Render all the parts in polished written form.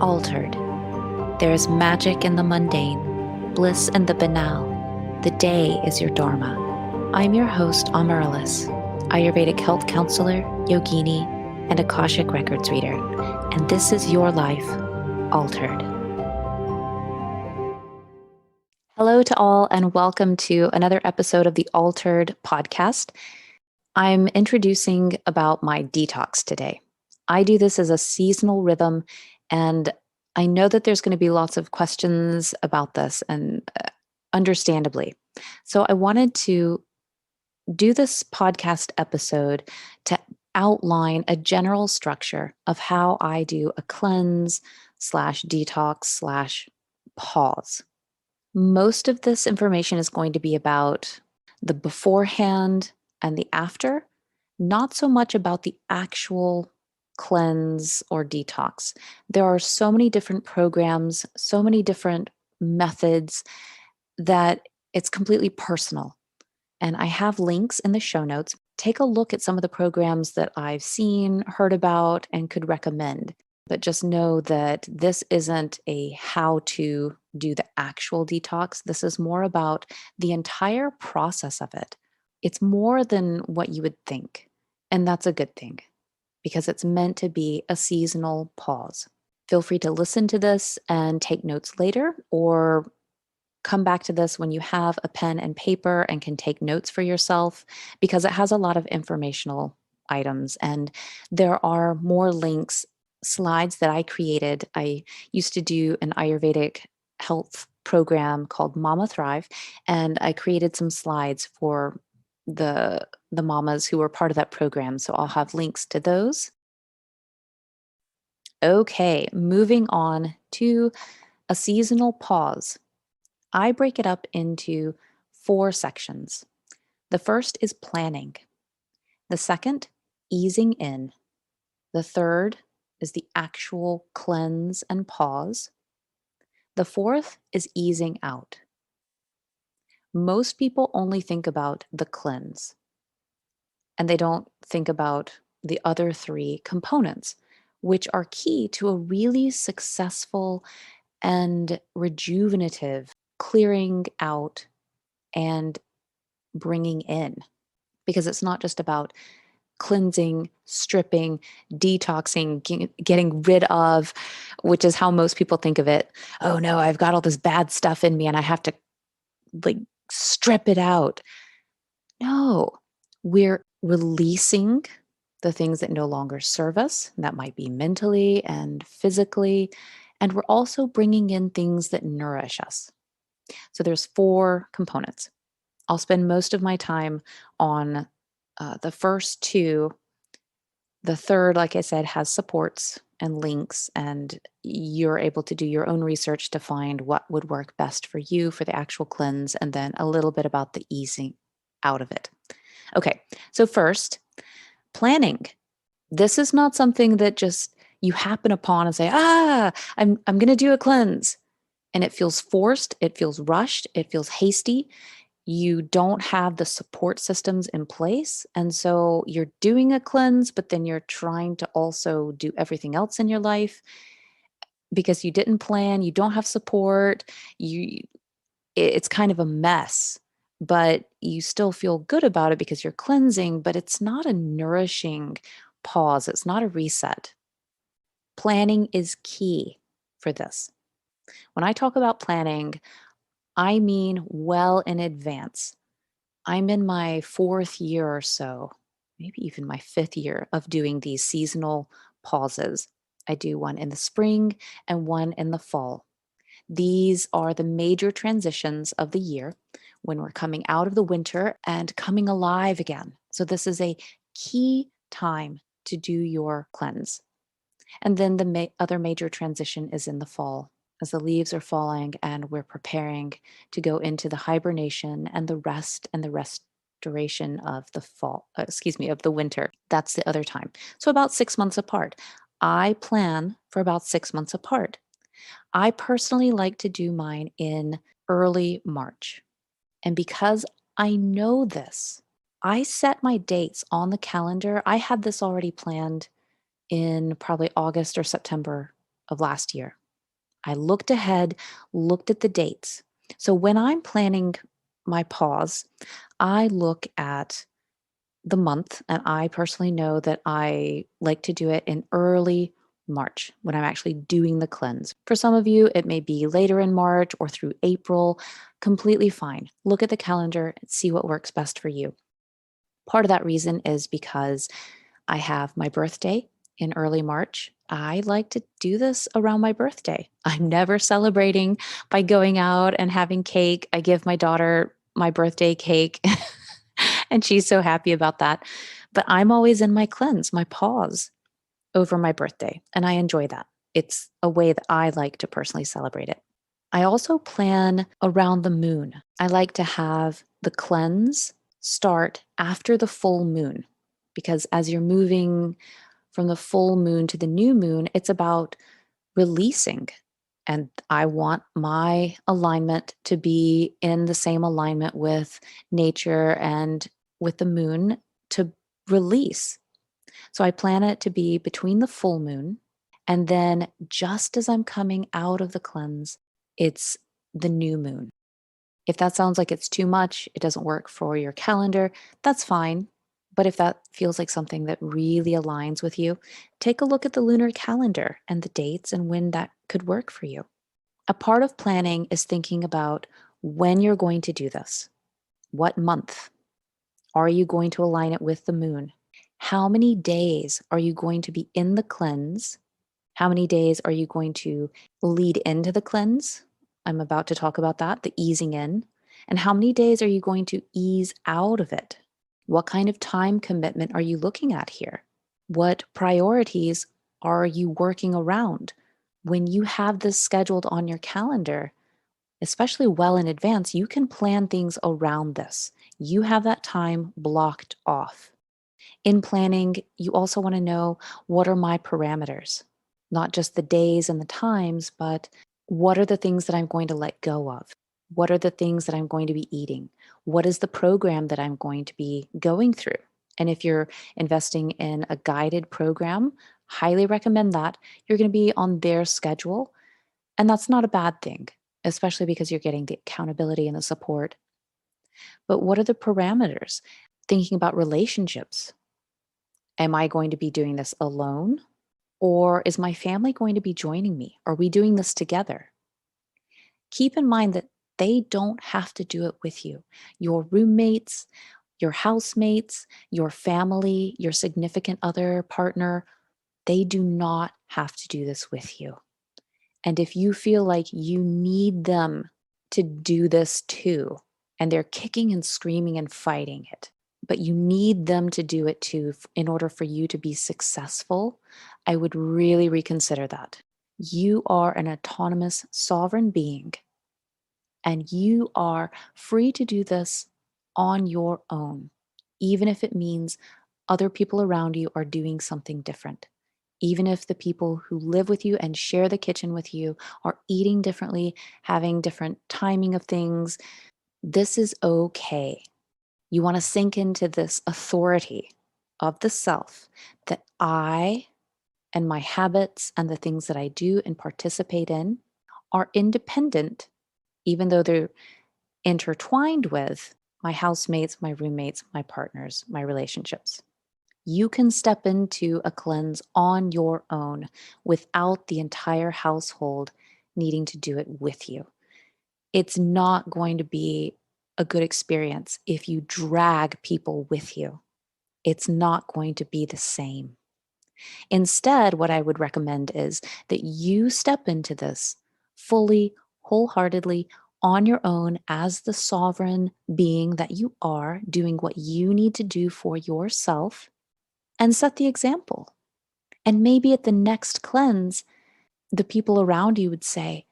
Altered. There is magic in the mundane, bliss in the banal. The day is your dharma. I'm your host, Amaryllis, Ayurvedic health counselor, yogini, and Akashic Records reader, and this is your life, Altered. Hello to all, and welcome to another episode of the Altered podcast. I'm introducing about my detox today. I do this as a seasonal rhythm, and I know that there's going to be lots of questions about this, and understandably. So I wanted to do this podcast episode to outline a general structure of how I do a cleanse slash detox slash pause. Most of this information is going to be about the beforehand and the after, not so much about the actual cleanse or detox. There are so many different programs, so many different methods that it's completely personal. And I have links in the show notes. Take a look at some of the programs that I've seen, heard about, and could recommend. But just know that this isn't a how to do the actual detox. This is more about the entire process of it. It's more than what you would think. And that's a good thing because it's meant to be a seasonal pause. Feel free to listen to this and take notes later, or come back to this when you have a pen and paper and can take notes for yourself, because it has a lot of informational items and there are more links, slides that I created. I used to do an Ayurvedic health program called Mama Thrive, and I created some slides for the mamas who were part of that program. So I'll have links to those. Okay, moving on to a seasonal pause. I break it up into 4 sections. The first is planning. The second, easing in. The third is the actual cleanse and pause. The fourth is easing out. Most people only think about the cleanse, and they don't think about the other 3 components, which are key to a really successful and rejuvenative clearing out and bringing in, because it's not just about cleansing, stripping, detoxing, getting rid of, which is how most people think of it. Oh no, I've got all this bad stuff in me and I have to like strip it out. No, we're releasing the things that no longer serve us. That might be mentally and physically. And we're also bringing in things that nourish us. So there's 4 components. I'll spend most of my time on the first 2. The third, like I said, has supports and links, and you're able to do your own research to find what would work best for you for the actual cleanse, and then a little bit about the easing out of it. Okay, so first, planning. This is not something that just you happen upon and say, I'm going to do a cleanse. And it feels forced, it feels rushed, it feels hasty. You don't have the support systems in place. And so you're doing a cleanse, but then you're trying to also do everything else in your life because you didn't plan, you don't have support, it's kind of a mess, but you still feel good about it because you're cleansing, but it's not a nourishing pause. It's not a reset. Planning is key for this. When I talk about planning, I mean well in advance. I'm in my 4th year or so, maybe even my 5th year of doing these seasonal pauses. I do one in the spring and one in the fall. These are the major transitions of the year when we're coming out of the winter and coming alive again. So this is a key time to do your cleanse. And then the other major transition is in the fall, as the leaves are falling and we're preparing to go into the hibernation and the rest and the restoration of the of the winter. That's the other time. So about 6 months apart. I plan for about 6 months apart. I personally like to do mine in early March. And because I know this, I set my dates on the calendar. I had this already planned in probably August or September of last year. I looked ahead, looked at the dates. So when I'm planning my pause, I look at the month, and I personally know that I like to do it in early March when I'm actually doing the cleanse. For some of you, it may be later in March or through April. Completely fine. Look at the calendar and see what works best for you. Part of that reason is because I have my birthday in early March. I like to do this around my birthday. I'm never celebrating by going out and having cake. I give my daughter my birthday cake, and she's so happy about that. But I'm always in my cleanse, my pause over my birthday, and I enjoy that. It's a way that I like to personally celebrate it. I also plan around the moon. I like to have the cleanse start after the full moon because as you're moving from the full moon to the new moon, it's about releasing. And I want my alignment to be in the same alignment with nature and with the moon to release. So I plan it to be between the full moon and then just as I'm coming out of the cleanse, it's the new moon. If that sounds like it's too much, it doesn't work for your calendar, that's fine. But if that feels like something that really aligns with you, take a look at the lunar calendar and the dates and when that could work for you. A part of planning is thinking about when you're going to do this. What month? Are you going to align it with the moon? How many days are you going to be in the cleanse? How many days are you going to lead into the cleanse? I'm about to talk about that, the easing in. And how many days are you going to ease out of it? What kind of time commitment are you looking at here? What priorities are you working around? When you have this scheduled on your calendar, especially well in advance, you can plan things around this. You have that time blocked off. In planning, you also want to know, what are my parameters? Not just the days and the times, but what are the things that I'm going to let go of? What are the things that I'm going to be eating? What is the program that I'm going to be going through? And if you're investing in a guided program, highly recommend that. You're going to be on their schedule. And that's not a bad thing, especially because you're getting the accountability and the support. But what are the parameters? Thinking about relationships. Am I going to be doing this alone? Or is my family going to be joining me? Are we doing this together? Keep in mind that they don't have to do it with you. Your roommates, your housemates, your family, your significant other partner, they do not have to do this with you. And if you feel like you need them to do this too, and they're kicking and screaming and fighting it, but you need them to do it too in order for you to be successful, I would really reconsider that. You are an autonomous, sovereign being, and you are free to do this on your own, even if it means other people around you are doing something different. Even if the people who live with you and share the kitchen with you are eating differently, having different timing of things, this is okay. You want to sink into this authority of the self that I and my habits and the things that I do and participate in are independent, even though they're intertwined with my housemates, my roommates, my partners, my relationships. You can step into a cleanse on your own without the entire household needing to do it with you. It's not going to be a good experience if you drag people with you. It's not going to be the same. Instead, what I would recommend is that you step into this fully, wholeheartedly on your own as the sovereign being that you are, doing what you need to do for yourself and set the example. And maybe at the next cleanse, the people around you would say,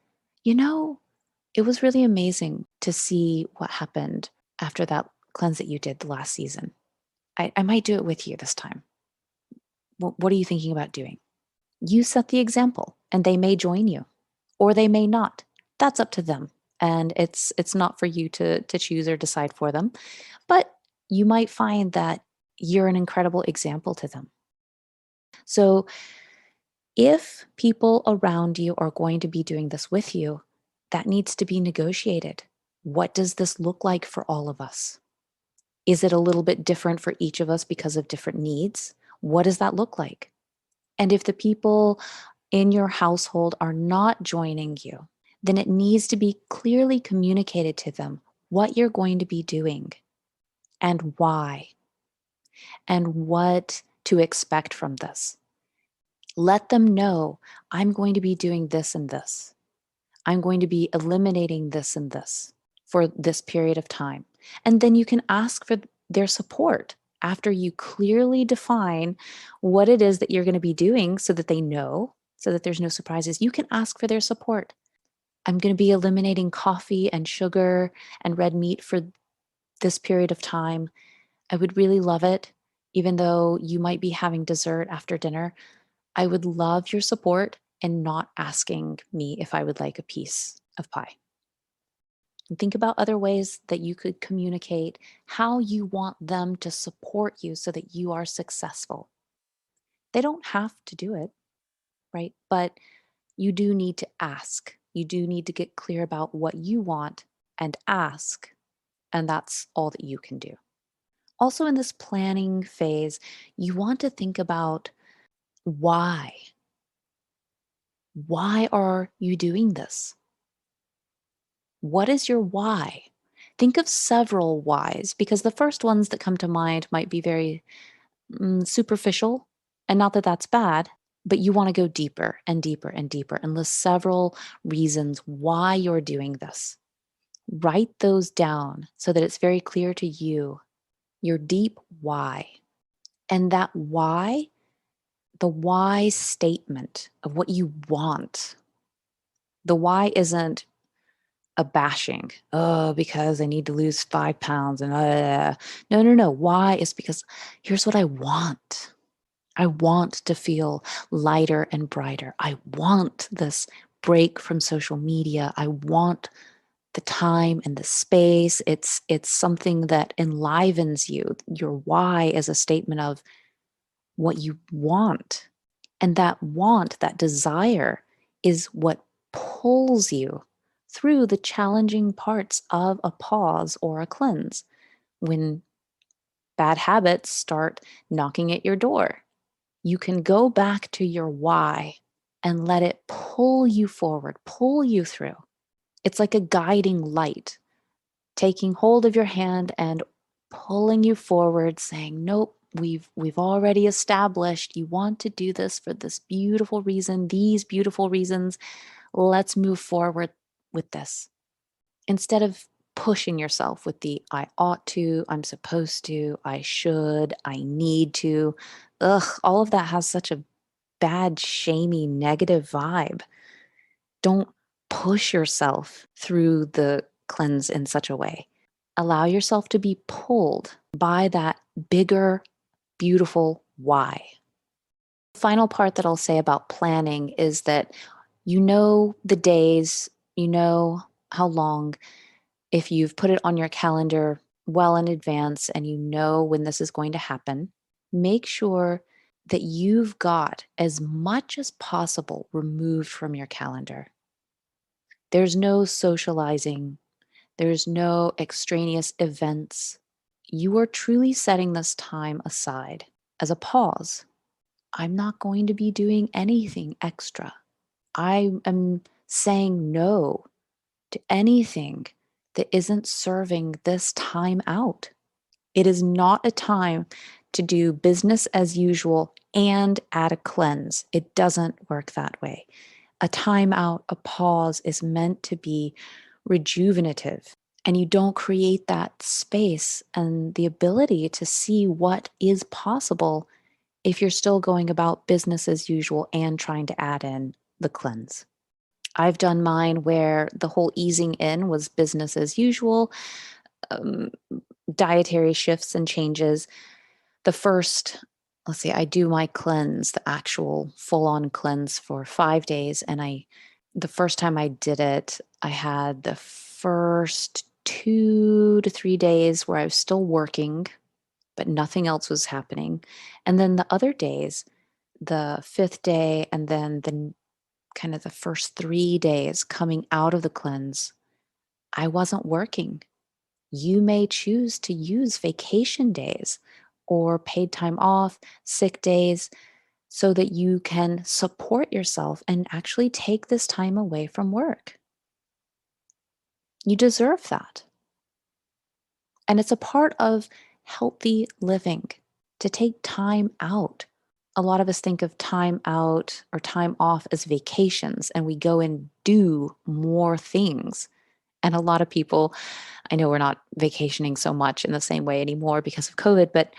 you know, it was really amazing to see what happened after that cleanse that you did the last season. I might do it with you this time. What are you thinking about doing? You set the example and they may join you or they may not. That's up to them. And it's not for you to choose or decide for them. But you might find that you're an incredible example to them. So If people around you are going to be doing this with you, that needs to be negotiated. What does this look like for all of us? Is it a little bit different for each of us because of different needs? What does that look like? And if the people in your household are not joining you, then it needs to be clearly communicated to them what you're going to be doing and why and what to expect from this. Let them know, I'm going to be doing this and this. I'm going to be eliminating this and this for this period of time. And then you can ask for their support after you clearly define what it is that you're going to be doing so that they know, so that there's no surprises. You can ask for their support. I'm going to be eliminating coffee and sugar and red meat for this period of time. I would really love it, even though you might be having dessert after dinner. I would love your support in not asking me if I would like a piece of pie. And think about other ways that you could communicate how you want them to support you so that you are successful. They don't have to do it, right? But you do need to ask. You do need to get clear about what you want and ask. And that's all that you can do. Also, in this planning phase, you want to think about why. Why are you doing this? What is your why? Think of several whys because the first ones that come to mind might be very superficial. And not that that's bad, but you want to go deeper and deeper and deeper and list several reasons why you're doing this. Write those down so that it's very clear to you, your deep why. And that why, the why statement of what you want, the why isn't a bashing. Oh, because I need to lose 5 pounds and no. Why is because here's what I want. I want to feel lighter and brighter. I want this break from social media. I want the time and the space. It's something that enlivens you. Your why is a statement of what you want. And that want, that desire is what pulls you through the challenging parts of a pause or a cleanse when bad habits start knocking at your door. You can go back to your why and let it pull you forward, pull you through. It's like a guiding light, taking hold of your hand and pulling you forward, saying, nope, we've already established you want to do this for this beautiful reason, these beautiful reasons. Let's move forward with this. Instead of pushing yourself with the I ought to, I'm supposed to, I should, I need to. Ugh, all of that has such a bad, shamey, negative vibe. Don't push yourself through the cleanse in such a way. Allow yourself to be pulled by that bigger, beautiful why. The final part that I'll say about planning is that you know the days, you know how long, if you've put it on your calendar well in advance and you know when this is going to happen, make sure that you've got as much as possible removed from your calendar. There's no socializing, there's no extraneous events. You are truly setting this time aside as a pause. I'm not going to be doing anything extra. I am saying no to anything that isn't serving this time out. It is not a time to do business as usual and add a cleanse. It doesn't work that way. A time out, a pause is meant to be rejuvenative. And you don't create that space and the ability to see what is possible if you're still going about business as usual and trying to add in the cleanse. I've done mine where the whole easing in was business as usual, um, dietary shifts and changes. The first, let's see, I do my cleanse, the actual full on cleanse for 5 days. And the first time I did it, I had the first 2 to 3 days where I was still working, but nothing else was happening. And then the other days, the fifth day and then the kind of the first 3 days coming out of the cleanse, I wasn't working. You may choose to use vacation days or paid time off, sick days, so that you can support yourself and actually take this time away from work. You deserve that. And it's a part of healthy living to take time out. A lot of us think of time out or time off as vacations, and we go and do more things. And a lot of people, I know we're not vacationing so much in the same way anymore because of COVID, but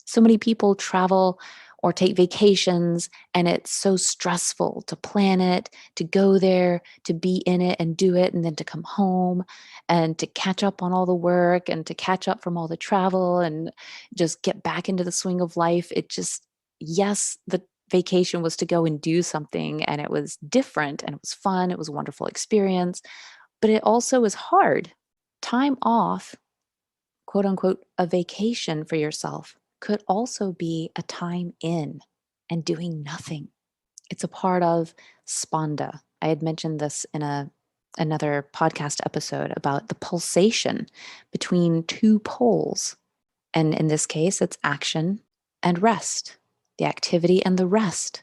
so many people travel or take vacations, and it's so stressful to plan it, to go there, to be in it and do it, and then to come home and to catch up on all the work and to catch up from all the travel and just get back into the swing of life. It just, yes, the vacation was to go and do something, and it was different and it was fun. It was a wonderful experience, but it also was hard. Time off, quote unquote, a vacation for yourself could also be a time in and doing nothing. It's a part of spanda. I had mentioned this in another podcast episode about the pulsation between two poles. And in this case, it's action and rest, the activity and the rest.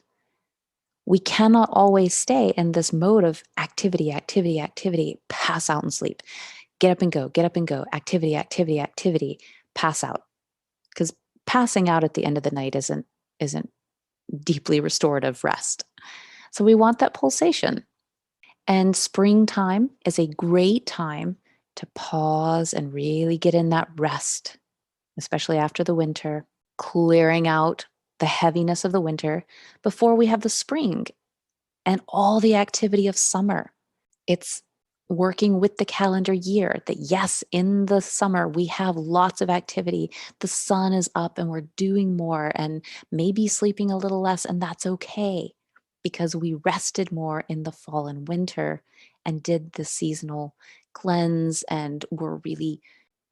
We cannot always stay in this mode of activity, activity, activity, pass out and sleep. Get up and go, activity, activity, activity, pass out. Because passing out at the end of the night isn't deeply restorative rest. So we want that pulsation. And springtime is a great time to pause and really get in that rest, especially after the winter, clearing out the heaviness of the winter before we have the spring and all the activity of summer. It's working with the calendar year that, yes, in the summer, we have lots of activity. The sun is up and we're doing more and maybe sleeping a little less, and that's okay because we rested more in the fall and winter and did the seasonal cleanse and were really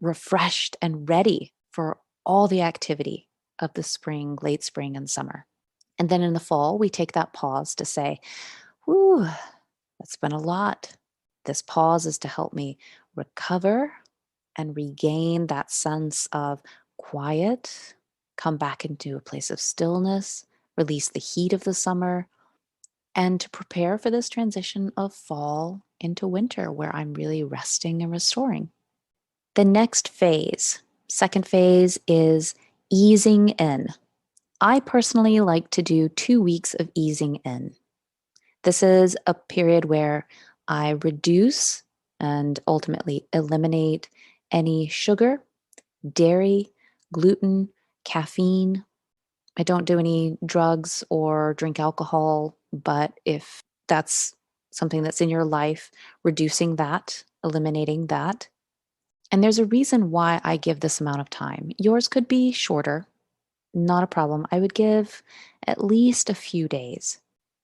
refreshed and ready for all the activity of the spring, late spring, and summer. And then in the fall, we take that pause to say, whew, that's been a lot. This pause is to help me recover and regain that sense of quiet, come back into a place of stillness, release the heat of the summer, and to prepare for this transition of fall into winter where I'm really resting and restoring. The next phase, second phase, is easing in. I personally like to do 2 weeks of easing in. This is a period where I reduce and ultimately eliminate any sugar, dairy, gluten, caffeine. I don't do any drugs or drink alcohol, but if that's something that's in your life, reducing that, eliminating that. And there's a reason why I give this amount of time. Yours could be shorter, not a problem. I would give at least a few days.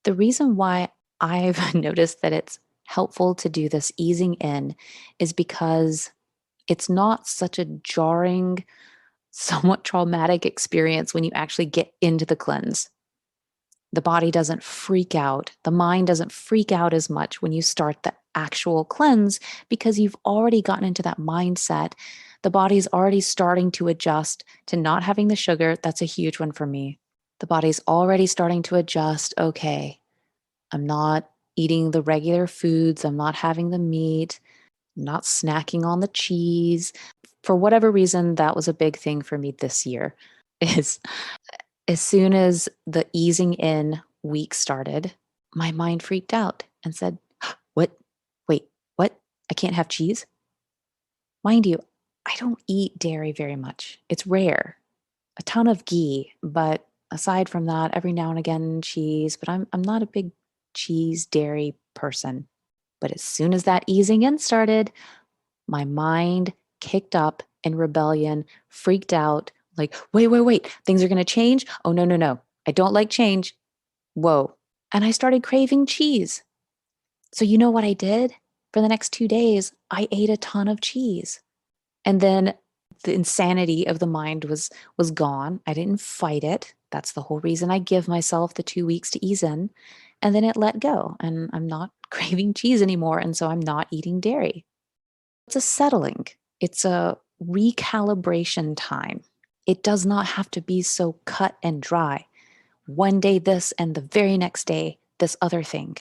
The reason why I've noticed that it's helpful to do this easing in is because it's not such a jarring, somewhat traumatic experience when you actually get into the cleanse. The body doesn't freak out. The mind doesn't freak out as much when you start the actual cleanse because you've already gotten into that mindset. The body's already starting to adjust to not having the sugar. That's a huge one for me. The body's already starting to adjust. Okay, I'm not eating the regular foods. I'm not having the meat. I'm not snacking on the cheese. For whatever reason, that was a big thing for me this year. Is as soon as the easing in week started, my mind freaked out and said, "What? Wait, what? I can't have cheese?" Mind you, I don't eat dairy very much. It's rare. A ton of ghee, but aside from that, every now and again cheese, but I'm not a big cheese dairy person. But as soon as that easing in started, my mind kicked up in rebellion, freaked out, like, wait, things are going to change. Oh, no, no, no. I don't like change. Whoa. And I started craving cheese. So you know what I did? For the next 2 days, I ate a ton of cheese. And then the insanity of the mind was gone. I didn't fight it. That's the whole reason I give myself the 2 weeks to ease in, and then it let go, and I'm not craving cheese anymore, and so I'm not eating dairy. It's a settling. It's a recalibration time. It does not have to be so cut and dry. One day this and the very next day this other thing.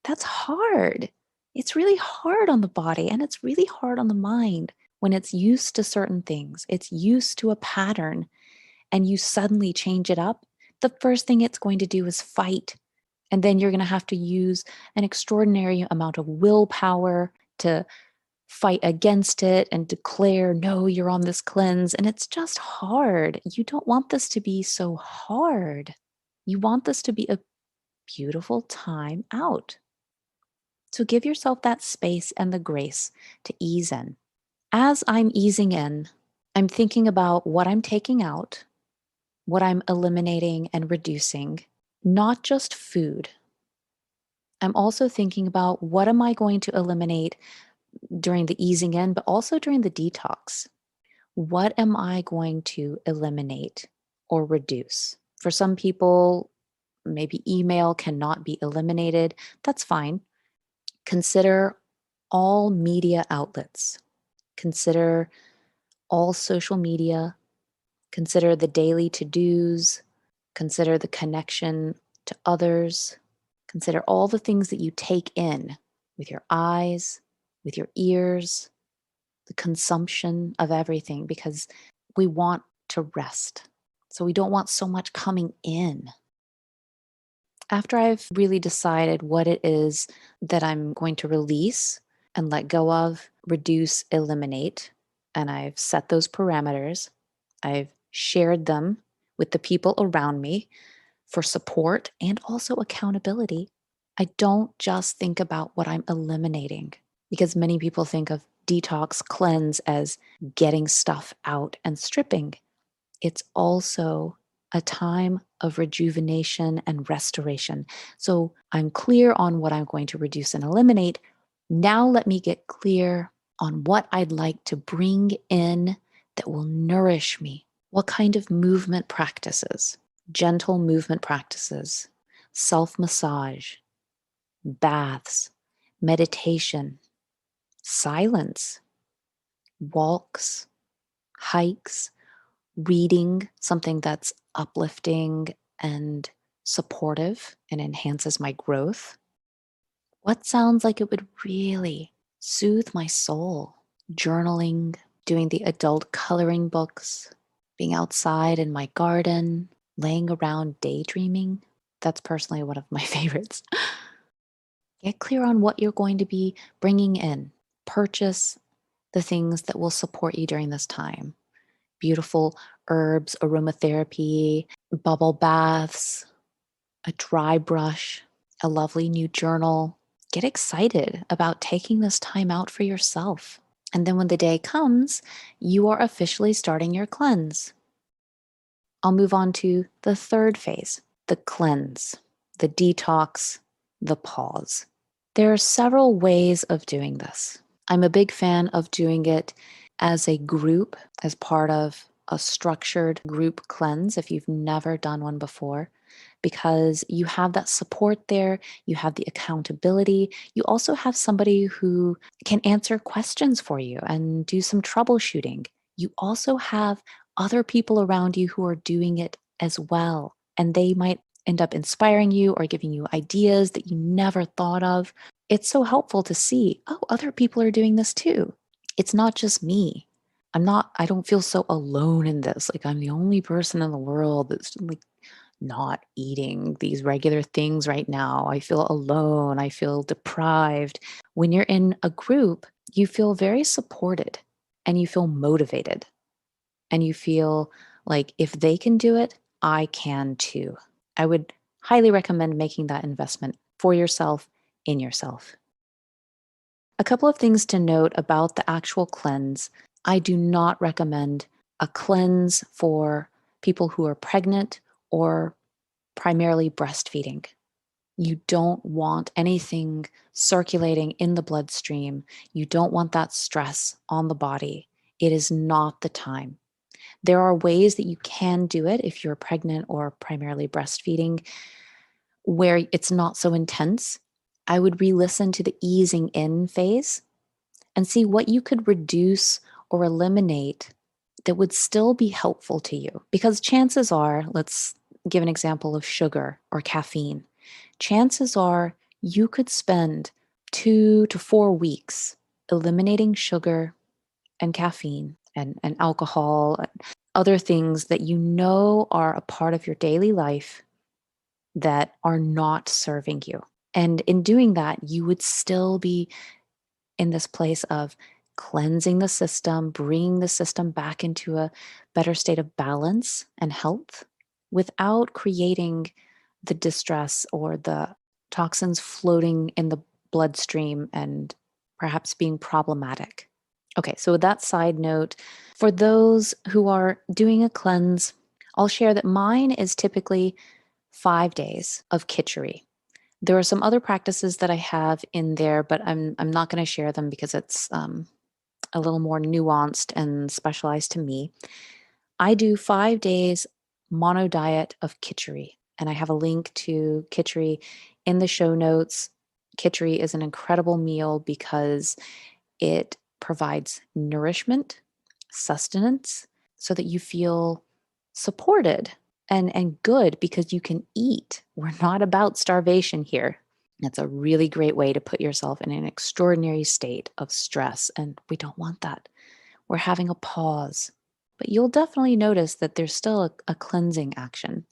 That's hard. It's really hard on the body and it's really hard on the mind when it's used to certain things. It's used to a pattern and you suddenly change it up. The first thing it's going to do is fight. And then you're going to have to use an extraordinary amount of willpower to fight against it and declare, no, you're on this cleanse. And it's just hard. You don't want this to be so hard. You want this to be a beautiful time out. So give yourself that space and the grace to ease in. As I'm easing in, I'm thinking about what I'm taking out, what I'm eliminating and reducing, not just food. I'm also thinking about what am I going to eliminate during the easing in, but also during the detox. What am I going to eliminate or reduce? For some people, maybe email cannot be eliminated. That's fine. Consider all media outlets. Consider all social media. Consider the daily to-dos. Consider the connection to others. Consider all the things that you take in with your eyes, with your ears, the consumption of everything, because we want to rest. So we don't want so much coming in. After I've really decided what it is that I'm going to release and let go of, reduce, eliminate, and I've set those parameters, I've shared them with the people around me for support and also accountability. I don't just think about what I'm eliminating, because many people think of detox, cleanse as getting stuff out and stripping. It's also a time of rejuvenation and restoration. So I'm clear on what I'm going to reduce and eliminate. Now let me get clear on what I'd like to bring in that will nourish me. What kind of movement practices? Gentle movement practices, self-massage, baths, meditation, silence, walks, hikes, reading something that's uplifting and supportive and enhances my growth. What sounds like it would really soothe my soul? Journaling, doing the adult coloring books, being outside in my garden, laying around daydreaming. That's personally one of my favorites. Get clear on what you're going to be bringing in. Purchase the things that will support you during this time. Beautiful herbs, aromatherapy, bubble baths, a dry brush, a lovely new journal. Get excited about taking this time out for yourself. And then when the day comes, you are officially starting your cleanse. I'll move on to the third phase, the cleanse, the detox, the pause. There are several ways of doing this. I'm a big fan of doing it as a group, as part of a structured group cleanse if you've never done one before, because you have that support there, you have the accountability, you also have somebody who can answer questions for you and do some troubleshooting. You also have other people around you who are doing it as well, and they might end up inspiring you or giving you ideas that you never thought of. It's so helpful to see, oh, other people are doing this too. It's not just me. I don't feel so alone in this. Like I'm the only person in the world that's like not eating these regular things right now. I feel alone. I feel deprived. When you're in a group, you feel very supported and you feel motivated and you feel like if they can do it, I can too. I would highly recommend making that investment for yourself, in yourself. A couple of things to note about the actual cleanse. I do not recommend a cleanse for people who are pregnant or primarily breastfeeding. You don't want anything circulating in the bloodstream. You don't want that stress on the body. It is not the time. There are ways that you can do it if you're pregnant or primarily breastfeeding where it's not so intense. I would re-listen to the easing in phase and see what you could reduce or eliminate that would still be helpful to you. Because chances are, let's give an example of sugar or caffeine. Chances are you could spend 2 to 4 weeks eliminating sugar and caffeine and alcohol, other things that you know are a part of your daily life that are not serving you. And in doing that, you would still be in this place of cleansing the system, bringing the system back into a better state of balance and health without creating the distress or the toxins floating in the bloodstream and perhaps being problematic. Okay, so with that side note, for those who are doing a cleanse, I'll share that mine is typically 5 days of Khichdi. There are some other practices that I have in there, but I'm not going to share them because it's a little more nuanced and specialized to me. I do 5 days mono diet of Khichdi, and I have a link to Khichdi in the show notes. Khichdi is an incredible meal because it provides nourishment, sustenance, so that you feel supported and good because you can eat. We're not about starvation here. That's a really great way to put yourself in an extraordinary state of stress, and we don't want that. We're having a pause. But you'll definitely notice that there's still a cleansing action.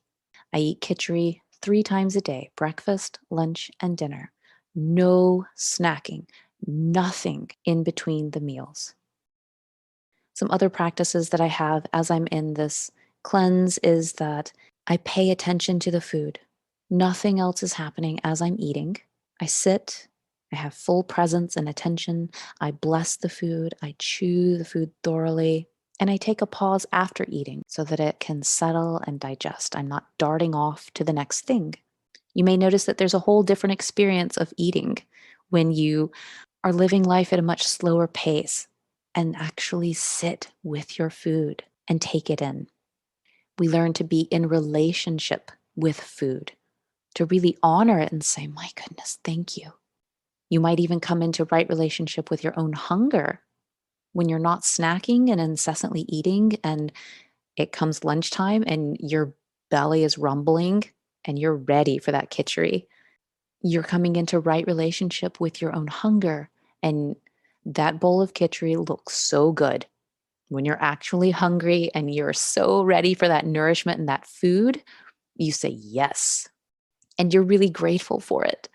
I eat Khichdi 3 times a day, breakfast, lunch, and dinner. No snacking, nothing in between the meals. Some other practices that I have as I'm in this cleanse is that I pay attention to the food. Nothing else is happening as I'm eating. I sit, I have full presence and attention. I bless the food, I chew the food thoroughly, and I take a pause after eating so that it can settle and digest. I'm not darting off to the next thing. You may notice that there's a whole different experience of eating when you are living life at a much slower pace and actually sit with your food and take it in. We learn to be in relationship with food, to really honor it and say, my goodness, thank you. You might even come into right relationship with your own hunger when you're not snacking and incessantly eating and it comes lunchtime and your belly is rumbling and you're ready for that Khichdi. You're coming into right relationship with your own hunger, and that bowl of Khichdi looks so good. When you're actually hungry and you're so ready for that nourishment and that food, you say yes. And you're really grateful for it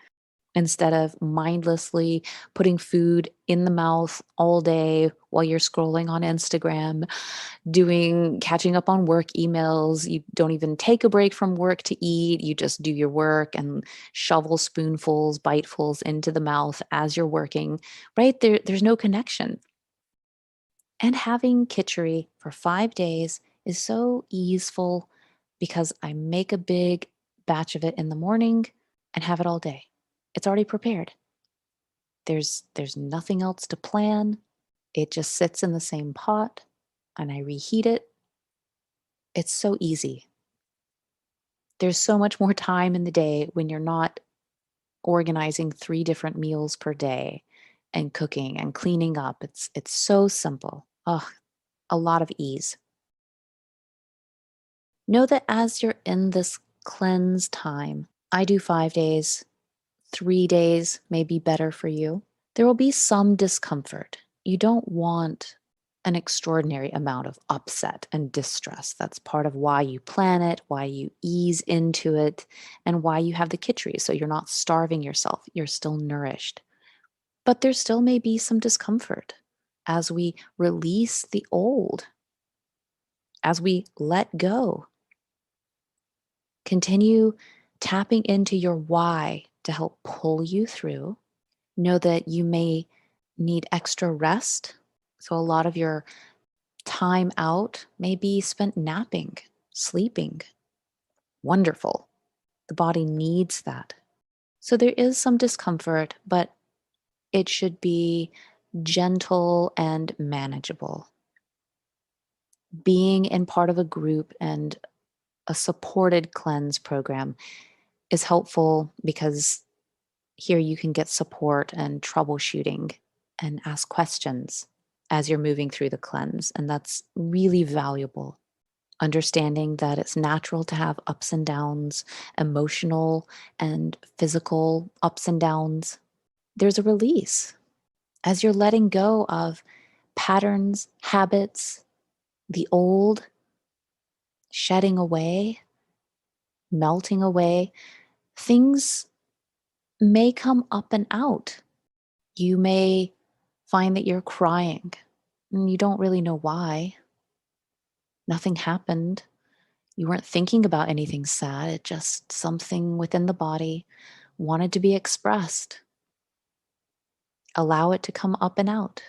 instead of mindlessly putting food in the mouth all day while you're scrolling on Instagram, catching up on work emails. You don't even take a break from work to eat. You just do your work and shovel spoonfuls, bitefuls into the mouth as you're working, right? There's no connection. And having Khichdi for 5 days is so easeful because I make a big batch of it in the morning and have it all day. It's already prepared. There's nothing else to plan. It just sits in the same pot and I reheat it. It's so easy. There's so much more time in the day when you're not organizing 3 different meals per day and cooking and cleaning up. It's so simple. Oh, a lot of ease. Know that as you're in this cleanse time, I do 5 days, 3 days may be better for you. There will be some discomfort. You don't want an extraordinary amount of upset and distress. That's part of why you plan it, why you ease into it, and why you have the Khichdi. So you're not starving yourself, you're still nourished. But there still may be some discomfort as we release the old, as we let go. Continue tapping into your why to help pull you through. Know that you may need extra rest. So, a lot of your time out may be spent napping, sleeping. Wonderful. The body needs that. So, there is some discomfort, but it should be gentle and manageable. Being in part of a group and a supported cleanse program is helpful because here you can get support and troubleshooting and ask questions as you're moving through the cleanse. And that's really valuable. Understanding that it's natural to have ups and downs, emotional and physical ups and downs. There's a release as you're letting go of patterns, habits, the old, shedding away, melting away. Things may come up and out. You may find that you're crying and you don't really know why. Nothing happened. You weren't thinking about anything sad. It just something within the body wanted to be expressed. Allow it to come up and out.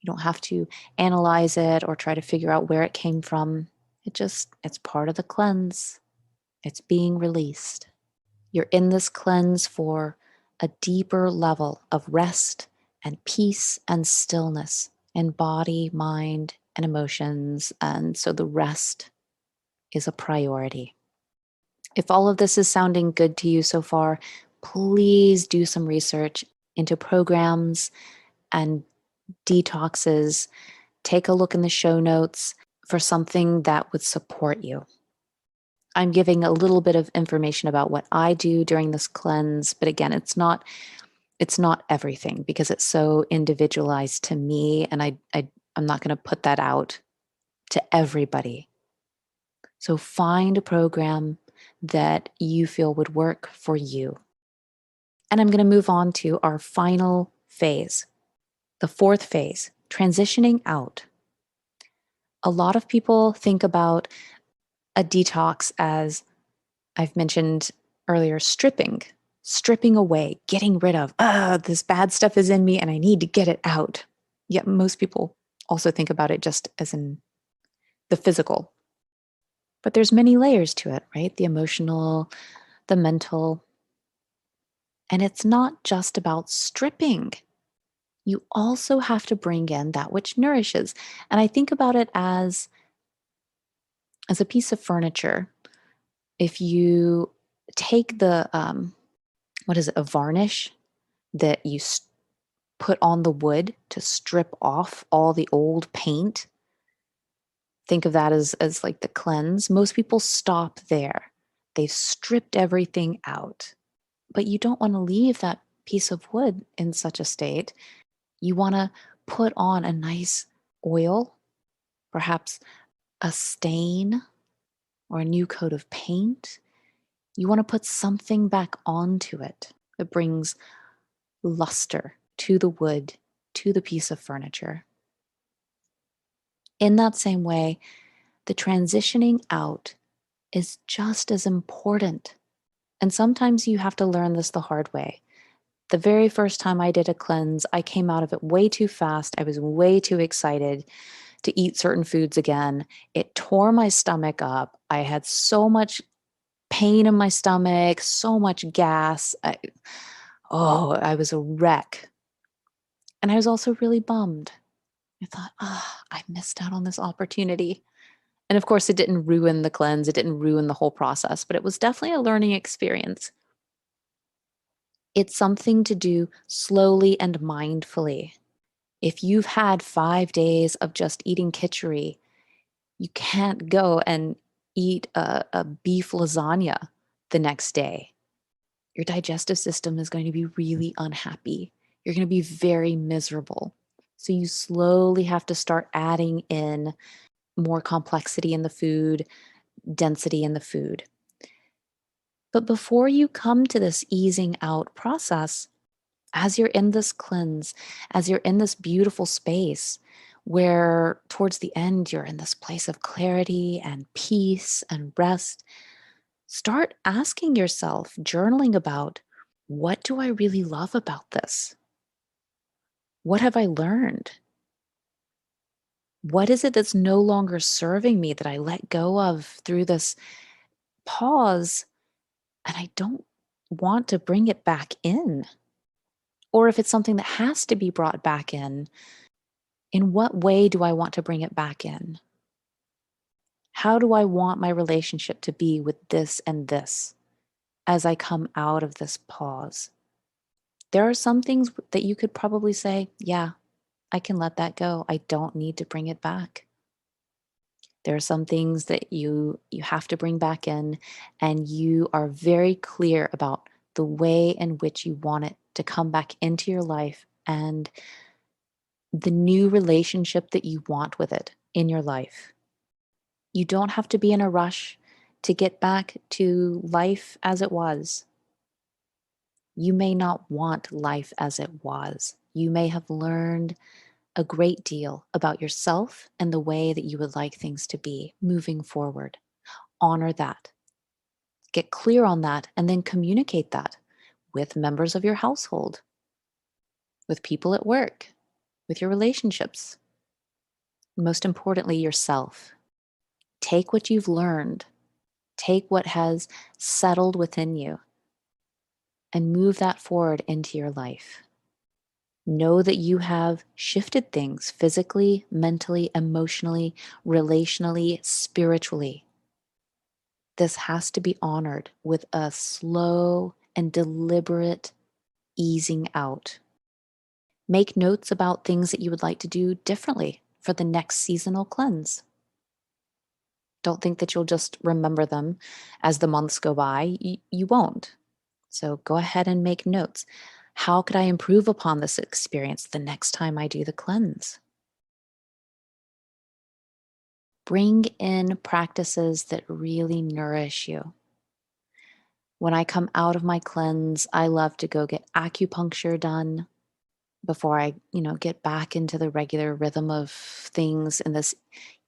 You don't have to analyze it or try to figure out where it came from. It's part of the cleanse. It's being released. You're in this cleanse for a deeper level of rest and peace and stillness in body, mind, and emotions. And so the rest is a priority. If all of this is sounding good to you so far, please do some research into programs and detoxes. Take a look in the show notes for something that would support you. I'm giving a little bit of information about what I do during this cleanse, but again, it's not everything because it's so individualized to me, and I'm not going to put that out to everybody. So find a program that you feel would work for you. And I'm going to move on to our final phase, the fourth phase, transitioning out. A lot of people think about a detox as I've mentioned earlier, stripping away, getting rid of, this bad stuff is in me and I need to get it out. Yet most people also think about it just as in the physical. But there's many layers to it, right? The emotional, the mental. And it's not just about stripping. You also have to bring in that which nourishes. And I think about it as a piece of furniture. If you take the, a varnish that you put on the wood to strip off all the old paint. Think of that as like the cleanse. Most people stop there. They've stripped everything out. But you don't want to leave that piece of wood in such a state. You want to put on a nice oil, perhaps a stain or a new coat of paint. You want to put something back onto it that brings luster to the wood, to the piece of furniture. In that same way, the transitioning out is just as important. And sometimes you have to learn this the hard way. The very first time I did a cleanse, I came out of it way too fast. I was way too excited to eat certain foods again. It tore my stomach up. I had so much pain in my stomach, so much gas. I was a wreck. And I was also really bummed. I thought, I missed out on this opportunity. And of course, it didn't ruin the cleanse. It didn't ruin the whole process, but it was definitely a learning experience. It's something to do slowly and mindfully. If you've had 5 days of just eating khichdi, you can't go and eat a beef lasagna the next day. Your digestive system is going to be really unhappy. You're going to be very miserable. So you slowly have to start adding in more complexity in the food, density in the food. But before you come to this easing out process, as you're in this cleanse, as you're in this beautiful space where towards the end you're in this place of clarity and peace and rest, start asking yourself, journaling about, what do I really love about this? What have I learned? What is it that's no longer serving me that I let go of through this pause and I don't want to bring it back in? Or if it's something that has to be brought back in what way do I want to bring it back in? How do I want my relationship to be with this and this as I come out of this pause? There are some things that you could probably say, yeah, I can let that go. I don't need to bring it back. There are some things that you have to bring back in, and you are very clear about the way in which you want it to come back into your life and the new relationship that you want with it in your life. You don't have to be in a rush to get back to life as it was. You may not want life as it was. You may have learned a great deal about yourself and the way that you would like things to be moving forward. Honor that. Get clear on that and then communicate that with members of your household, with people at work, with your relationships. Most importantly, yourself. Take what you've learned, take what has settled within you, and move that forward into your life. Know that you have shifted things physically, mentally, emotionally, relationally, spiritually. This has to be honored with a slow and deliberate easing out. Make notes about things that you would like to do differently for the next seasonal cleanse. Don't think that you'll just remember them as the months go by. You won't. So go ahead and make notes. How could I improve upon this experience the next time I do the cleanse? Bring in practices that really nourish you. When I come out of my cleanse, I love to go get acupuncture done before I, get back into the regular rhythm of things in this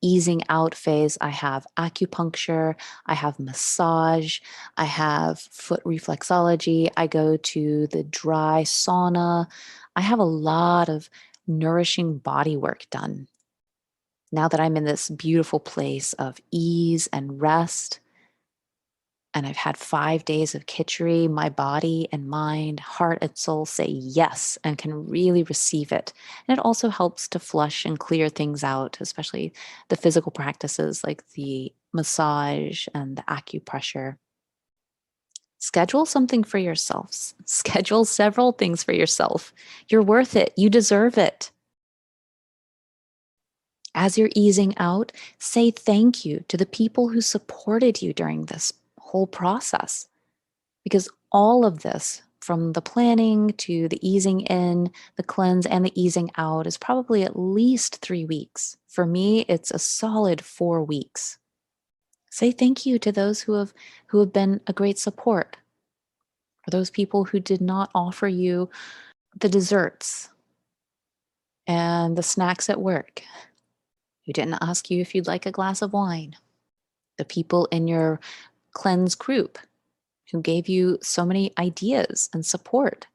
easing out phase. I have acupuncture, I have massage, I have foot reflexology, I go to the dry sauna. I have a lot of nourishing body work done. Now that I'm in this beautiful place of ease and rest, and I've had 5 days of Khichdi, my body and mind, heart and soul say yes and can really receive it. And it also helps to flush and clear things out, especially the physical practices like the massage and the acupressure. Schedule something for yourselves. Schedule several things for yourself. You're worth it. You deserve it. As you're easing out, say thank you to the people who supported you during this whole process. Because all of this, from the planning to the easing in, the cleanse, and the easing out, is probably at least 3 weeks. For me, it's a solid 4 weeks. Say thank you to those who have been a great support. For those people who did not offer you the desserts and the snacks at work, who didn't ask you if you'd like a glass of wine. The people in your cleanse group who gave you so many ideas and support.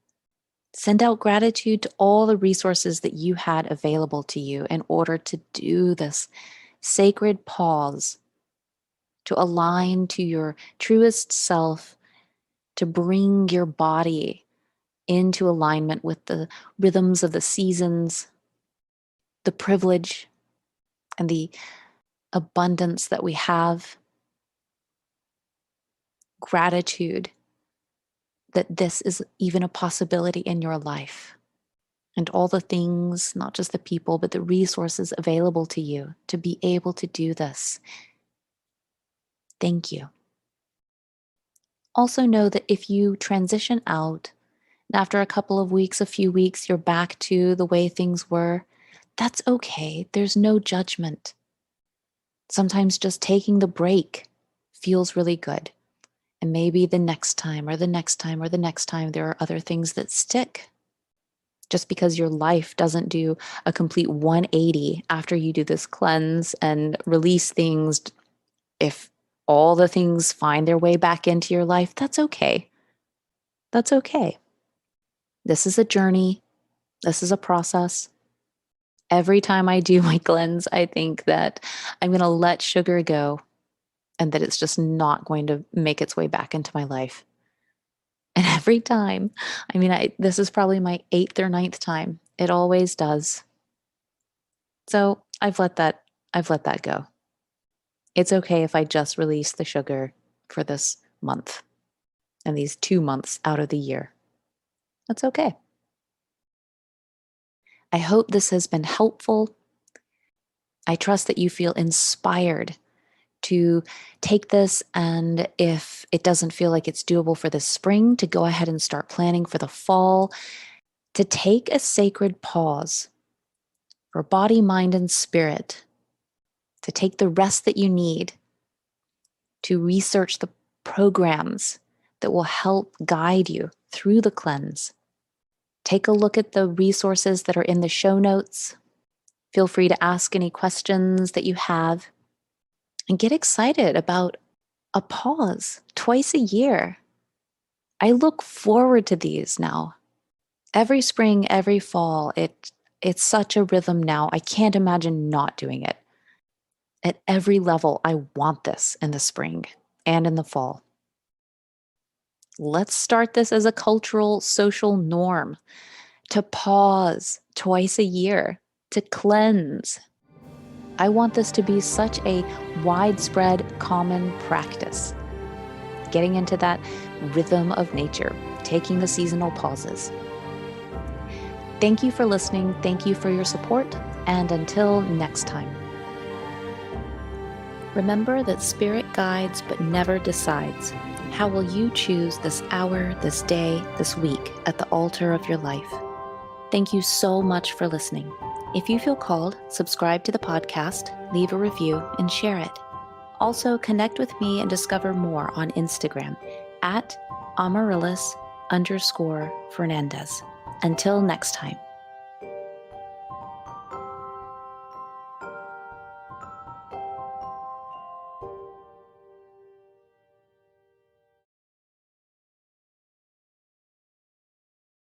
Send out gratitude to all the resources that you had available to you in order to do this sacred pause, to align to your truest self, to bring your body into alignment with the rhythms of the seasons, the privilege and the abundance that we have, gratitude that this is even a possibility in your life. And all the things, not just the people, but the resources available to you to be able to do this. Thank you. Also know that if you transition out, and after a couple of weeks, a few weeks, you're back to the way things were, that's okay. There's no judgment. Sometimes just taking the break feels really good. And maybe the next time or the next time or the next time, there are other things that stick. Just because your life doesn't do a complete 180 after you do this cleanse and release things, if all the things find their way back into your life, that's okay. That's okay. This is a journey. This is a process. Every time I do my cleanse, I think that I'm going to let sugar go and that it's just not going to make its way back into my life. And every time, this is probably my 8th or 9th time. It always does. So I've let that go. It's okay if I just release the sugar for this month and these 2 months out of the year. That's okay. I hope this has been helpful. I trust that you feel inspired to take this, and if it doesn't feel like it's doable for the spring, to go ahead and start planning for the fall, to take a sacred pause for body, mind, and spirit, to take the rest that you need, to research the programs that will help guide you through the cleanse. Take a look at the resources that are in the show notes. Feel free to ask any questions that you have, and get excited about a pause twice a year. I look forward to these now. Every spring, every fall, it's such a rhythm now. I can't imagine not doing it. At every level, I want this in the spring and in the fall. Let's start this as a cultural, social norm, to pause twice a year, to cleanse. I want this to be such a widespread, common practice. Getting into that rhythm of nature, taking the seasonal pauses. Thank you for listening. Thank you for your support. And until next time. Remember that spirit guides but never decides. How will you choose this hour, this day, this week at the altar of your life? Thank you so much for listening. If you feel called, subscribe to the podcast, leave a review, and share it. Also, connect with me and discover more on Instagram at Amaryllis_Fernandez. Until next time.